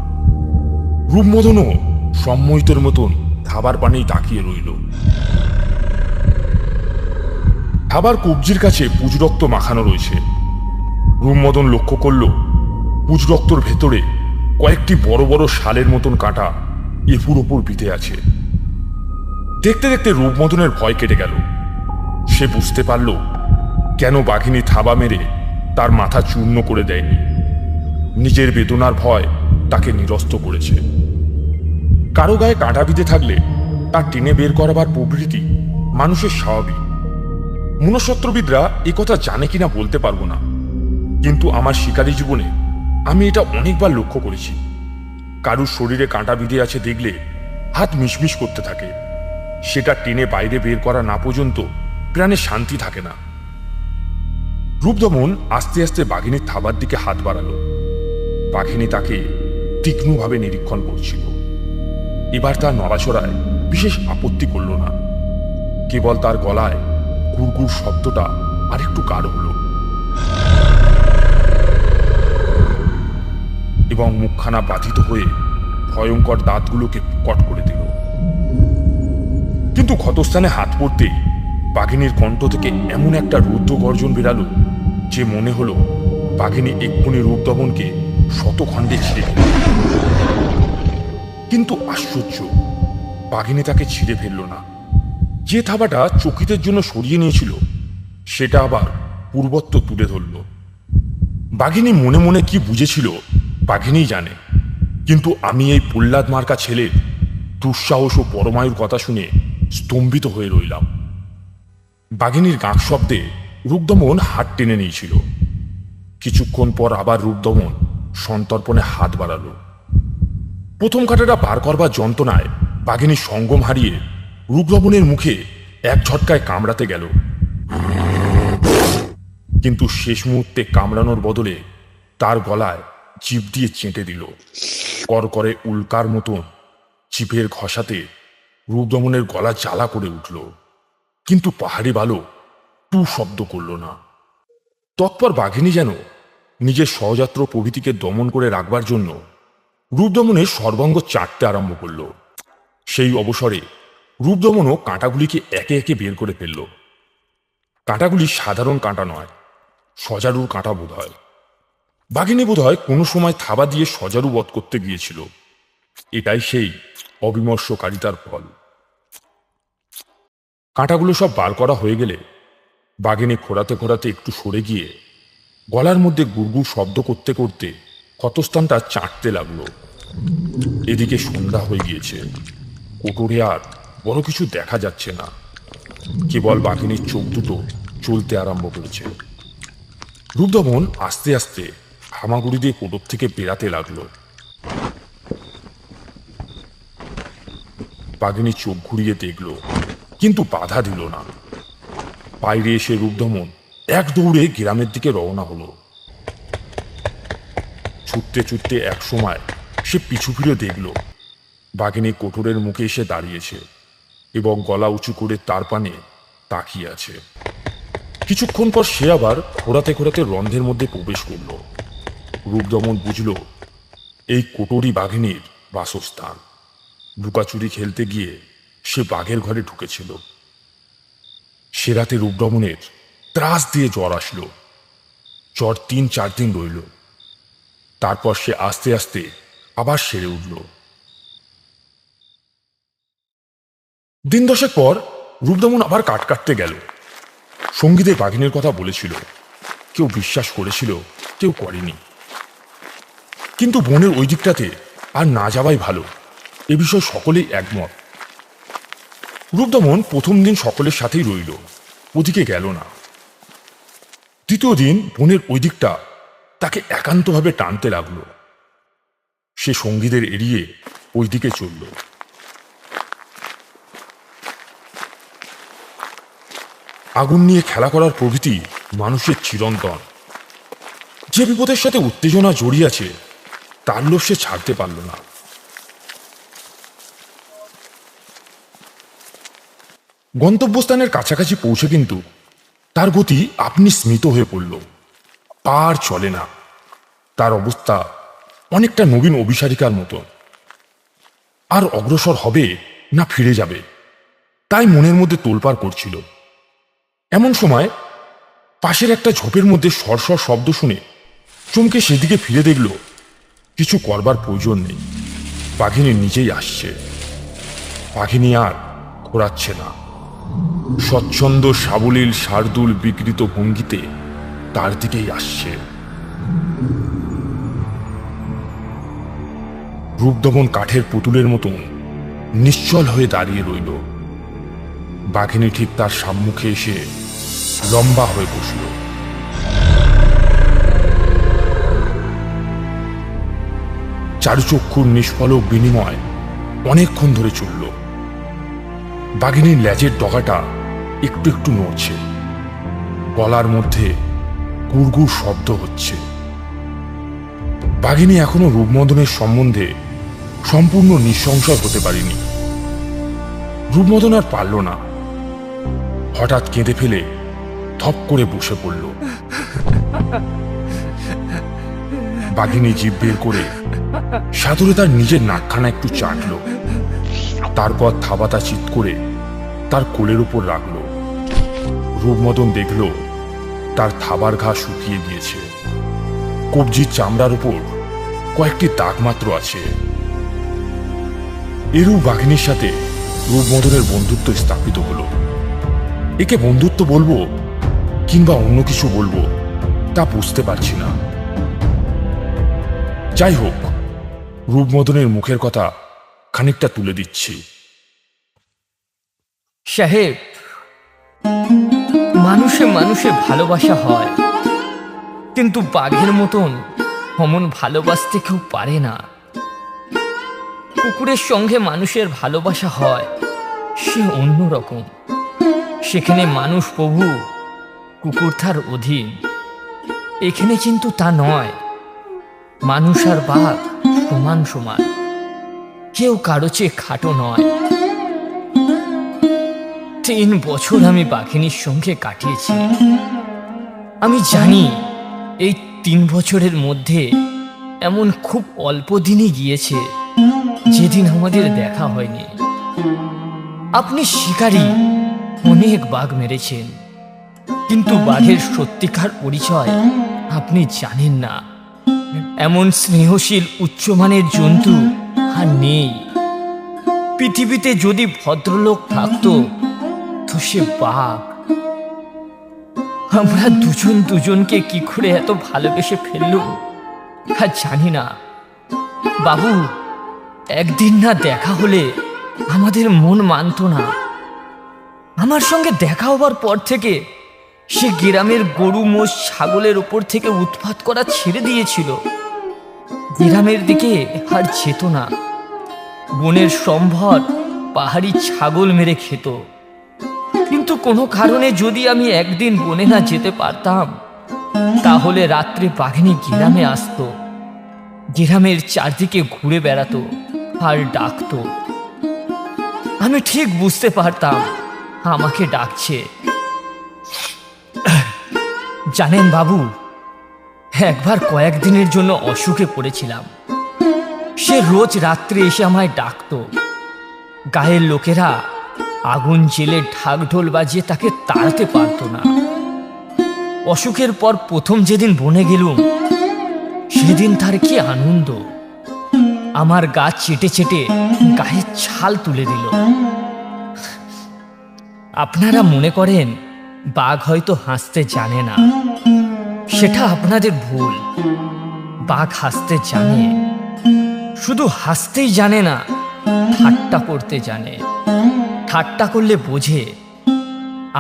রূপমদনও সম্মোহিতের মতন থাবার পানেই তাকিয়ে রইল। থাবার কবজির কাছে পুজরক্ত মাখানো রয়েছে। রূপমদন লক্ষ্য করল পুজরক্তর ভেতরে কয়েকটি বড় বড় শালের মতন কাঁটা এপুর ওপর বিঁধে আছে। দেখতে দেখতে রূপমদনের ভয় কেটে গেল। সে বুঝতে পারল কেন বাঘিনী থাবা মেরে তার মাথা চূর্ণ করে দেয়নি। নিজের বেদনার ভয় তাকে নিরস্ত করেছে। কারো গায়ে কাঁটা বিঁধে থাকলে তার টেনে বের করাবার প্রবৃত্তি মানুষের স্বাভাবিক। মনস্তত্ত্ববিদরা একথা জানে কিনা বলতে পারবো না, কিন্তু আমার শিকারী জীবনে আমি এটা অনেকবার লক্ষ্য করেছি। কারুর শরীরে কাঁটা বিঁধে আছে দেখলে হাত মিশমিশ করতে থাকে। সেটা টেনে বাইরে বের করা না পর্যন্ত প্রাণে শান্তি থাকে না। রূপদমন আস্তে আস্তে বাঘিনীর থাবার দিকে হাত বাড়ালো। বাঘিনী তাকে তীক্ষ্ণভাবে নিরীক্ষণ করছিল। এবার তার নড়াচড়ায় বিশেষ আপত্তি করল না, কেবল তার গলায় গুড়গুড় শব্দটা আরেকটু গাঢ় হল এবং মুখখানা বাধিত হয়ে ভয়ঙ্কর দাঁতগুলোকে কট করে দিল। কিন্তু ক্ষতস্থানে হাত পড়তেই বাঘিনীর কণ্ঠ থেকে এমন একটা রুদ্র গর্জন বেরালো যে মনে হলো বাঘিনী এক্ষুনি রূপদমনকে শতখণ্ডে ছিঁড়ে ফেলল। কিন্তু আশ্চর্য, বাঘিনী তাকে ছিঁড়ে ফেলল না। যে থাবাটা চকিতের জন্য সরিয়ে নিয়েছিল সেটা আবার পূর্বত্ব তুলে ধরল। বাঘিনী মনে মনে কি বুঝেছিল বাঘিনীই জানে, কিন্তু আমি এই প্রহ্লাদ মার্কা ছেলের দুঃসাহস ও পরমায়ুর কথা শুনে স্তম্ভিত হয়ে রইলাম। বাঘিনীর গাঁক শব্দে রূপদমন হাত টেনে নিয়েছিল। কিছুক্ষণ পর আবার রূপদমন সন্তর্পণে হাত বাড়ালো। প্রথম কাঁটাটা বার করবার যন্ত্রণায় বাঘিনী সঙ্গম হারিয়ে রূপদমনের মুখে এক ঝটকায় কামড়াতে গেল, কিন্তু শেষ মুহূর্তে কামড়ানোর বদলে তার গলায় জিভ দিয়ে চেটে দিল। করকরে উল্কার মতন জিভের ঘষাতে রূপদমনের গলা জ্বালা করে উঠল, কিন্তু পাহাড়ি বালক টু শব্দ করল না। তৎপর বাঘিনী যেন নিজের সহযাত্র প্রভৃতিকে দমন করে রাখবার জন্য রূপদমনের সর্বাঙ্গ চাটতে আরম্ভ করল। সেই অবসরে রূপদমনও কাঁটাগুলিকে একে একে বের করে ফেলল। কাঁটাগুলি সাধারণ কাঁটা নয়, সজারুর কাঁটা বোধ হয়। বাঘিনী বোধ হয় কোনো সময় থাবা দিয়ে সজারু বধ করতে গিয়েছিল। এটাই সেই অবিমর্শকারিতার ফল। কাঁটাগুলো সব বার করা হয়ে গেলে বাঘিনী খোঁড়াতে খোঁড়াতে একটু সরে গিয়ে গলার মধ্যে গুড়গুড় শব্দ করতে করতে ক্ষতস্থানটা চাটতে লাগলো। এদিকে সন্ধ্যা হয়ে গিয়েছে। কোটরে আর বড় কিছু দেখা যাচ্ছে না, কেবল বাঘিনীর চোখ দুটো চলতে আরম্ভ করেছে। রূপদমন আস্তে আস্তে হামাগুড়ি দিয়ে কোটর থেকে বেরাতে লাগলো। বাঘিনী চোখ ঘুরিয়ে দেখল, কিন্তু বাধা দিল না। বাইরে এসে রূপদমন এক দৌড়ে গ্রামের দিকে রওনা হলো। ছুটতে ছুটতে এক সময় সে পিছু ফিরে দেখল বাঘিনী কোটরের মুখে এসে দাঁড়িয়েছে এবং গলা উঁচু করে তার পানে তাকিয়ে আছে। কিছুক্ষণ পর সে আবার খোঁড়াতে খোঁড়াতে রন্ধ্রের মধ্যে প্রবেশ করল। রূপদমন বুঝল এই কোটরই বাঘিনীর বাসস্থান। লুকাচুরি খেলতে গিয়ে সে বাঘের ঘরে ঢুকেছিল। সে রাতে রূপদমনের ত্রাস দিয়ে জ্বর আসলো। জ্বর ৩-৪ দিন রইল। তারপর সে আস্তে আস্তে আবার সেরে উঠল। দিন 10 পর রূপদমন আবার কাট কাটতে গেল। সঙ্গীদের বাঘিনীর কথা বলেছিল, কেউ বিশ্বাস করেছিল, কেউ করেনি। কিন্তু বনের ওই দিকটাতে আর না যাওয়াই ভালো, এ বিষয়ে সকলেই একমত। রূপদমন প্রথম দিন সকলের সাথেই রইল, ওদিকে গেল না। দ্বিতীয় দিন বনের ওই দিকটা তাকে একান্তভাবে টানতে লাগলো। সে সঙ্গীদের এড়িয়ে ওই দিকে চলল। আগুন নিয়ে খেলা করার প্রভৃতি মানুষের চিরন্তন। যে বিপদের সাথে উত্তেজনা জড়িয়ে আছে তার লোভ সে ছাড়তে পারল না। গন্তব্যস্থানের কাছাকাছি পৌঁছে কিন্তু তার গতি আপনি স্মিত হয়ে পড়ল। পার চলে না। তার অবস্থা অনেকটা নবীন অভিসারিকার মতো। আর অগ্রসর হবে না ফিরে যাবে তাই মনের মধ্যে তোলপাড় করছিল। এমন সময় পাশের একটা ঝোপের মধ্যে সরসর শব্দ শুনে চমকে সেদিকে ফিরে দেখল কিছু করবার প্রয়োজন নেই, বাঘিনী নিজেই আসছে। বাঘিনী আর ঘোরাচ্ছে না, স্বচ্ছন্দ সাবলীল শার্দুল বিকৃত ভঙ্গিতে তার দিকেই আসছে। রূপদমন কাঠের পুতুলের মতন নিশ্চল হয়ে দাঁড়িয়ে রইল। বাঘিনী ঠিক তার সম্মুখে এসে লম্বা হয়ে বসল। চারুচক্ষুর নিষ্ফলক বিনিময় অনেকক্ষণ ধরে চলল। বাঘিনীর লেজের ডগাটা একটু একটু নড়ছে, গলার মধ্যে গুড়গুড় শব্দ হচ্ছে। বাঘিনী এখনো রূপমদনের সম্বন্ধে সম্পূর্ণ নিঃসংশয় হতে পারেনি। রূপমদন আর পারল না। হঠাৎ কেঁদে ফেলে ধপ করে বসে পড়ল। বাঘিনী জিভ বের করে সাদরে তার নিজের নাকখানা একটু চাটল, তারপর থাবাতা চিৎ করে তার কোলের উপর রাখল। রূপমদন দেখল তার থাবার ঘা শুকিয়ে গিয়েছে, কবজির চামড়ার উপর কয়েকটি দাগ মাত্র আছে। এরূপ বাঘিনীর সাথে রূপমদনের বন্ধুত্ব স্থাপিত হলো। একে বন্ধুত্ব বলবো কিংবা অন্য কিছু বলবো তা বুঝতে পারছি না। যাই হোক, রূপমদনের মুখের কথা খানিকটা তুলে দিচ্ছি। সাহেব, মানুষে মানুষে ভালোবাসা হয়, কিন্তু বাঘের মতন অমন ভালোবাসতে কেউ পারে না। কুকুরের সঙ্গে মানুষের ভালোবাসা হয়, সে অন্যরকম। সেখানে মানুষ প্রভু, কুকুর তার অধীন। এখানে কিন্তু তা নয়। মানুষ আর বাঘ সমান সমান, কেউ কারো চেয়ে খাটো নয়। 3 বছর আমি বাঘিনীর সঙ্গে কাটিয়েছি। আমি জানি এই 3 বছরের মধ্যে এমন খুব অল্প দিনই গিয়েছে যেদিন আমাদের দেখা হয়নি। আপনি শিকারী, অনেক বাঘ মেরেছেন, কিন্তু বাঘের সত্যিকার পরিচয় আপনি জানেন না। এমন স্নেহশীল উচ্চমানের জন্তু আর নেই পৃথিবীতে। যদি ভদ্রলোক থাকতো তো সে বাঘ। আমরা দুজন দুজনকে কি করে এত ভালোবেসে ফেললুম আর জানি না। বাবু, একদিন না দেখা হলে আমাদের মন মানত না। আমার সঙ্গে দেখা হবার পর থেকে সে গ্রামের গরু মোষ ছাগলের ওপর থেকে উৎপাত করা ছেড়ে দিয়েছিল। গ্রামের দিকে আর যেত না। বনের সম্ভর পাহাড়ি ছাগল মেরে খেত। কিন্তু কোনো কারণে যদি আমি একদিন বনে না যেতে পারতাম, তাহলে রাত্রে বাঘিনী গ্রামে আসতো। গ্রামের চারদিকে ঘুরে বেড়াতো আর ডাকতো। আমি ঠিক বুঝতে পারতাম আমাকে ডাকছে। জানেন বাবু, একবার কয়েকদিনের জন্য অসুখে পড়েছিলাম। সে রোজ রাত্রে এসে আমায় ডাকতো। গায়ের লোকেরা আগুন জেলে ঢাক ঢোল বাজিয়ে তাকে তাড়াতে পারতো না। অসুখের পর প্রথম যেদিন বনে গেলুম, সেদিন তার কি আনন্দ! আমার গা চেটে চেটে গায়ের ছাল তুলে দিল। আপনারা মনে করেন বাঘ হয়তো হাসতে জানে না। সেটা আপনাদের ভুল। বাঘ হাসতে জানে, শুধু হাসতেই জানে না, ঠাট্টা করতে জানে। ঠাট্টা করলে বোঝে।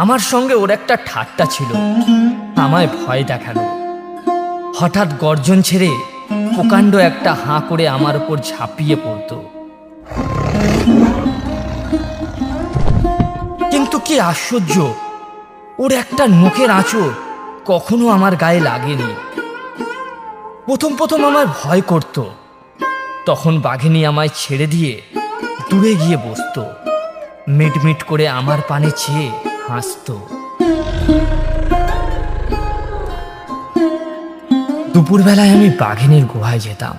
আমার সঙ্গে ওর একটা ঠাট্টা ছিল। আমায় ভয় দেখালো। হঠাৎ গর্জন ছেড়ে প্রকাণ্ড একটা হাঁ করে আমার উপর ঝাঁপিয়ে পড়ত। কিন্তু কি আশ্চর্য, ওর একটা নখের আঁচড় কখনো আমার গায়ে লাগেনি। প্রথম প্রথম আমার ভয় করত। তখন বাঘিনী আমায় ছেড়ে দিয়ে দূরে গিয়ে বসত। মিটমিট করে আমার পানে চেয়ে হাসত। দুপুরবেলায় আমি বাঘিনীর গুহায় যেতাম।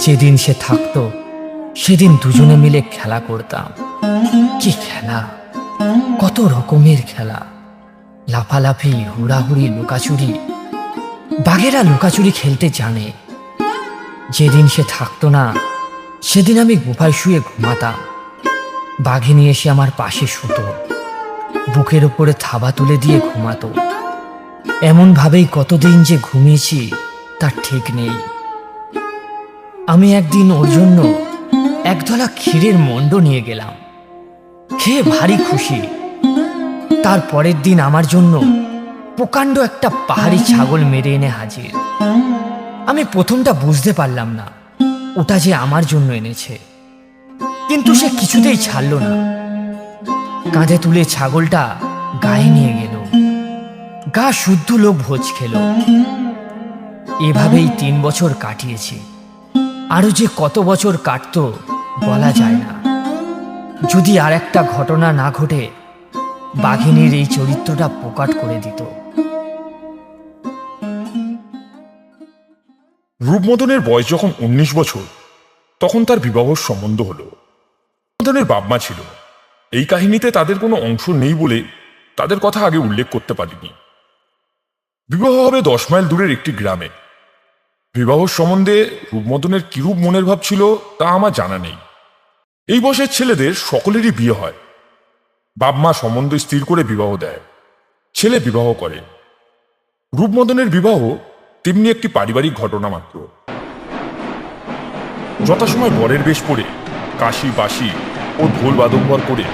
যেদিন সে থাকতো সেদিন দুজনে মিলে খেলা করতাম। কি খেলা! কত রকমের খেলা! লাফালাফি, হুড়াহুড়ি, লুকাচুরি। বাঘেরা লুকাচুরি খেলতে জানে। যেদিন সে থাকতো না সেদিন আমি গুহায় শুয়ে ঘুমাতাম। বাঘিনী এসে আমার পাশে শুতো, বুকের উপরে থাবা তুলে দিয়ে ঘুমাতো। এমনভাবেই কতদিন যে ঘুমিয়েছি তার ঠিক নেই। আমি একদিন ওর জন্য একধলা ক্ষীরের মণ্ড নিয়ে গেলাম। খেয়ে ভারী খুশি। তার পরের দিন আমার জন্য প্রকাণ্ড একটা পাহাড়ি ছাগল মেরে এনে হাজির। আমি প্রথমটা বুঝতে পারলাম না ওটা যে আমার জন্য এনেছে, কিন্তু সে কিছুতেই ছাড়ল না। কাঁধে তুলে ছাগলটা গায়ে নিয়ে গেল। গা শুদ্ধ লোক ভোজ খেল। এভাবেই 3 বছর কাটিয়েছি। আরো যে কত বছর কাটতো বলা যায় না, যদি আর একটা ঘটনা না ঘটে বাঘিনীর এই চরিত্রটা প্রকাট করে দিত। রূপমদনের বয়স যখন 19 বছর, তখন তার বিবাহ সম্বন্ধ হলো। রূপমদনের বাপ-মা ছিল। এই কাহিনীতে তাদের কোনো অংশ নেই বলে তাদের কথা আগে উল্লেখ করতে পারিনি। বিবাহ হবে 10 মাইল দূরের একটি গ্রামে। বিবাহ সম্বন্ধে রূপমদনের কিরূপ মনের ভাব ছিল তা আমার জানা নেই। এই বয়সের ছেলেদের সকলেরই বিয়ে হয়। বাপ-মা সম্বন্ধ স্থির করে বিবাহ দেয়। ছেলে বিবাহ করে। রূপমদনের বিবাহ তেমনি একটি পারিবারিক ঘটনা মাত্র। যথাসময় বরের বেশ পরে কাশি বাঁশি ও ঢোল বাদম্বর করে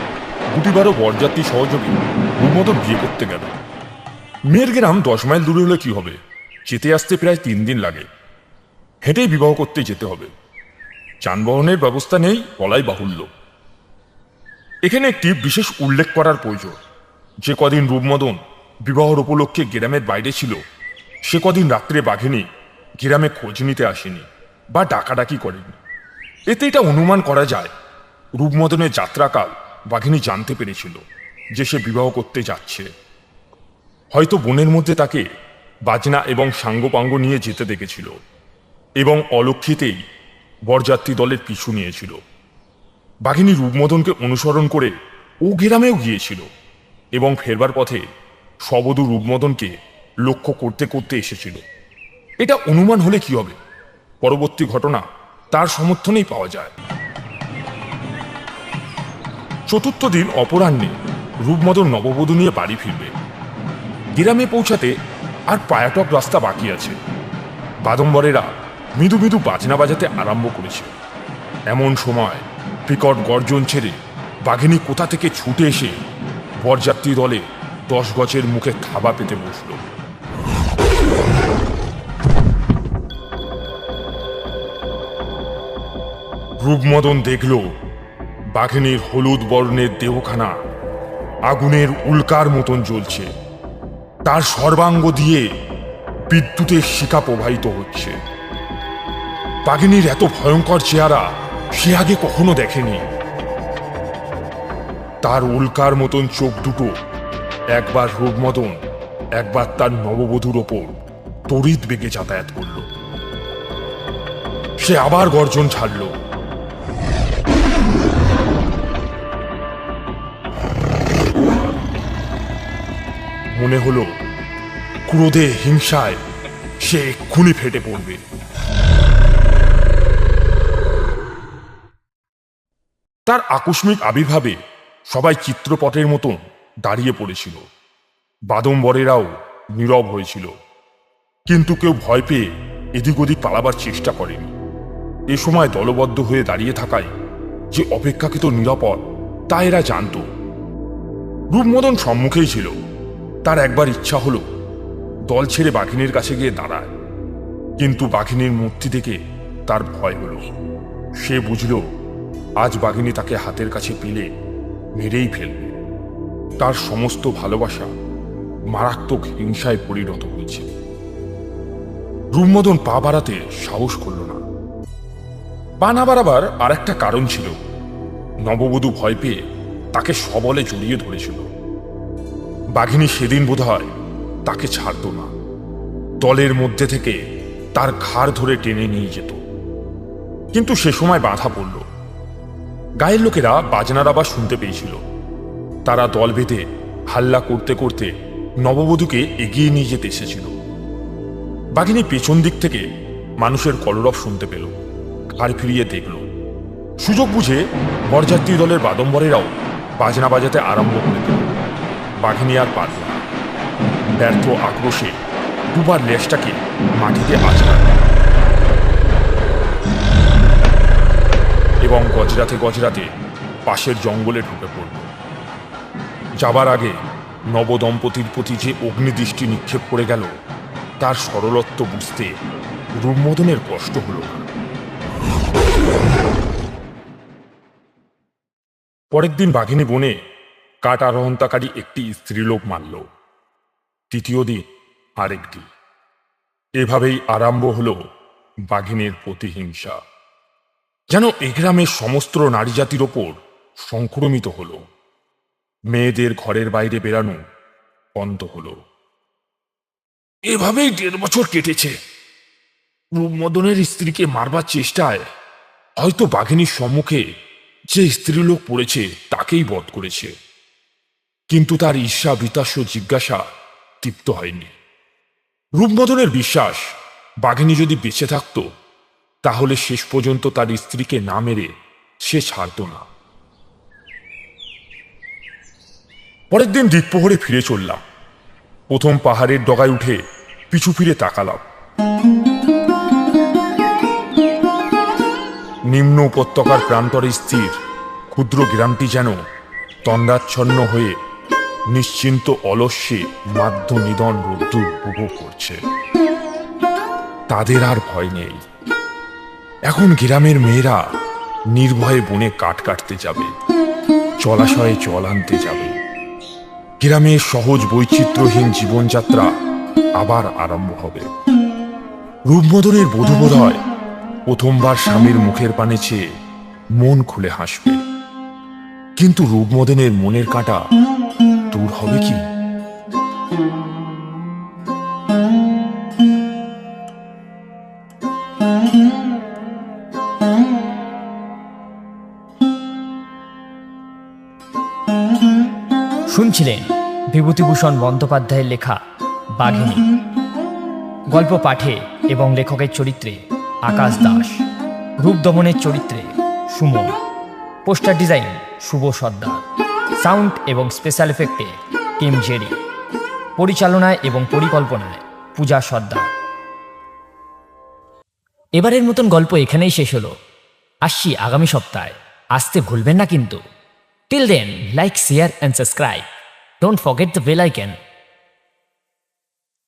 গুটিবারও বরযাত্রী সহযোগী রূপমদন বিয়ে করতে গেল। মেয়ের গ্রাম 10 মাইল দূরে হলে কি হবে, যেতে আসতে প্রায় 3 দিন লাগে। হেঁটেই বিবাহ করতে যেতে হবে, যানবাহনের ব্যবস্থা নেই বলাই বাহুল্য। এখানে একটি বিশেষ উল্লেখ করার প্রয়োজন, যে কদিন রূপমদন বিবাহর উপলক্ষে গ্রামের বাইরে ছিল, সে কদিন রাত্রে বাঘিনী গ্রামে খোঁজ নিতে আসেনি বা ডাকাডাকি করেনি। এতে এটা অনুমান করা যায় রূপমদনের যাত্রাকাল বাঘিনী জানতে পেরেছিল যে সে বিবাহ করতে যাচ্ছে। হয়তো বনের মধ্যে তাকে বাজনা এবং সাঙ্গপাঙ্গ নিয়ে যেতে দেখেছিল এবং অলক্ষিতেই বরযাত্রী দলের পিছু নিয়েছিল। বাঘিনী রূপমদনকে অনুসরণ করে ও গ্রামেও গিয়েছিল এবং ফেরবার পথে সবধূ রূপমদনকে লক্ষ্য করতে করতে এসেছিল। এটা অনুমান হলে কি হবে, পরবর্তী ঘটনা তার সমর্থনেই পাওয়া যায়। চতুর্থ দিন অপরাহ্নে রূপমদন নববধূ নিয়ে বাড়ি ফিরবে। গ্রামে পৌঁছাতে আর পায়াটক রাস্তা বাকি আছে। বাদম্বরেরা মৃদু মৃদু বাজনা বাজাতে আরম্ভ করেছে। এমন সময় বিকট গর্জন ছেড়ে বাঘিনী কোথা থেকে ছুটে এসে বরযাত্রী দলে 10 গজের মুখে থাবা পেতে বসল। রূপমদন দেখল বাঘিনীর হলুদ বর্ণের দেহখানা আগুনের উল্কার মতন জ্বলছে, তার সর্বাঙ্গ দিয়ে বিদ্যুতের শিখা প্রবাহিত হচ্ছে। বাঘিনীর এত ভয়ঙ্কর চেহারা সে আগে কখনো দেখেনি। তার উল্কার মতন চোখ দুটো একবার রূপমদন একবার তার নববধূর ওপর তড়িৎ বেগে যাতায়াত করল। সে আবার গর্জন ছাড়ল। মনে হলো ক্রোধে হিংসায় সে এক্ষুনি ফেটে পড়বে। তার আকস্মিক আবির্ভাবে সবাই চিত্রপটের মতন দাঁড়িয়ে পড়েছিল। বাদম্বরেরাও নীরব হয়েছিল, কিন্তু কেউ ভয় পেয়ে এদিক ওদিক পালাবার চেষ্টা করেনি। এ সময় দলবদ্ধ হয়ে দাঁড়িয়ে থাকায় যে অপেক্ষাকৃত নিরাপদ তা এরা জানত। রূপমদন সম্মুখেই ছিল। তার একবার ইচ্ছা হলো দল ছেড়ে বাঘিনীর কাছে গিয়ে দাঁড়ায়, কিন্তু বাঘিনীর মূর্তি দেখে তার ভয় হলো। সে বুঝল আজ বাঘিনী তাকে হাতের কাছে পেলে মেরেই ফেলবে। তার সমস্ত ভালোবাসা মারাত্মক হিংসায় পরিণত হয়েছে। রূপমদন পা বাড়াতে সাহস করল না। পা না বাড়াবার আর একটা কারণ ছিল, নববধূ ভয় পেয়ে তাকে সবলে জড়িয়ে ধরেছিল। বাঘিনী সেদিন বোধহয় তাকে ছাড়ত না, দলের মধ্যে থেকে তার ঘাড় ধরে টেনে নিয়ে যেত। কিন্তু সে সময় বাধা পড়ল। গায়ের লোকেরা বাজনার আবার শুনতে পেয়েছিল। তারা দল বেঁধে হাল্লা করতে করতে নববধূকে এগিয়ে নিয়ে যেতে এসেছিল। বাঘিনী পেছন দিক থেকে মানুষের কলরব শুনতে পেল, ঘাড় ফিরিয়ে দেখল। সুযোগ বুঝে বরযাত্রী দলের বাদম্বরেরাও বাজনা বাজাতে আরম্ভ করে দিল। বাঘিনী আর পারল না। ব্যর্থ আক্রোশে দুবার লেজটাকে মাটিতে আছড়াল এবং গজরাতে গজরাতে পাশের জঙ্গলে ঢুকে পড়ল। যাবার আগে নবদম্পতির প্রতি যে অগ্নিদৃষ্টি নিক্ষেপ করে গেল তার সরলত্ব বুঝতে রূপমদনের কষ্ট হল না। পরের দিন বাঘিনী বনে কাঠ আরোহণকারী একটি স্ত্রীলোক মারল। তৃতীয় দিন আরেকটি। এভাবেই আরম্ভ হল বাঘিনীর প্রতিহিংসা, যেন এ গ্রামের সমস্ত নারী জাতির ওপর সংক্রমিত হল। মেয়েদের ঘরের বাইরে বেরানো বন্ধ হল। এভাবেই 1.5 বছর কেটেছে। রূপমদনের স্ত্রীকে মারবার চেষ্টায় হয়তো বাঘিনীর সম্মুখে যে স্ত্রীলোক পড়েছে তাকেই বধ করেছে, কিন্তু তার ঈর্ষা বৃতাস্য জিজ্ঞাসা তৃপ্ত হয়নি। রূপমদনের বিশ্বাস বাঘিনী যদি বেঁচে থাকত তাহলে শেষ পর্যন্ত তার স্ত্রীকে না মেরে সে ছাড়ত না। পরের দিন দিকপ্রহরে ফিরে চললাম। প্রথম পাহাড়ের ডগায় উঠে পিছু ফিরে তাকালাম। নিম্ন উপত্যকার প্রান্তরে স্থির ক্ষুদ্র গ্রামটি যেন তন্দ্রাচ্ছন্ন হয়ে নিশ্চিন্ত অলস্যে মাধ্য নিধন রোদ্দুর উপভোগ করছে। তাদের আর ভয় নেই। এখন গ্রামের মেয়েরা নির্ভয়ে বনে কাঠ কাটতে যাবে, জলাশয়ে জল আনতে যাবে। গ্রামের সহজ বৈচিত্র্যহীন জীবনযাত্রা আবার আরম্ভ হবে। রূপমদনের বোধ হয় প্রথমবার স্বামীর মুখের পানে চেয়ে মন খুলে হাসবে। কিন্তু রূপমদনের মনের কাঁটা দূর হবে কি? শুনছিলেন বিভূতিভূষণ বন্দ্যোপাধ্যায়ের লেখা বাঘিনী। গল্প পাঠে এবং লেখকের চরিত্রে আকাশ দাস, রূপ দমনের চরিত্রে সুমন, পোস্টার ডিজাইন শুভ সর্দার, সাউন্ড এবং স্পেশাল এফেক্টে টিম জেরি, পরিচালনায় এবং পরিকল্পনায় পূজা সর্দার। এবারের মতন গল্প এখানেই শেষ হলো। আসছি আগামী সপ্তাহে, আসতে ভুলবেন না কিন্তু। Till then, like, share and subscribe. Don't forget the bell icon.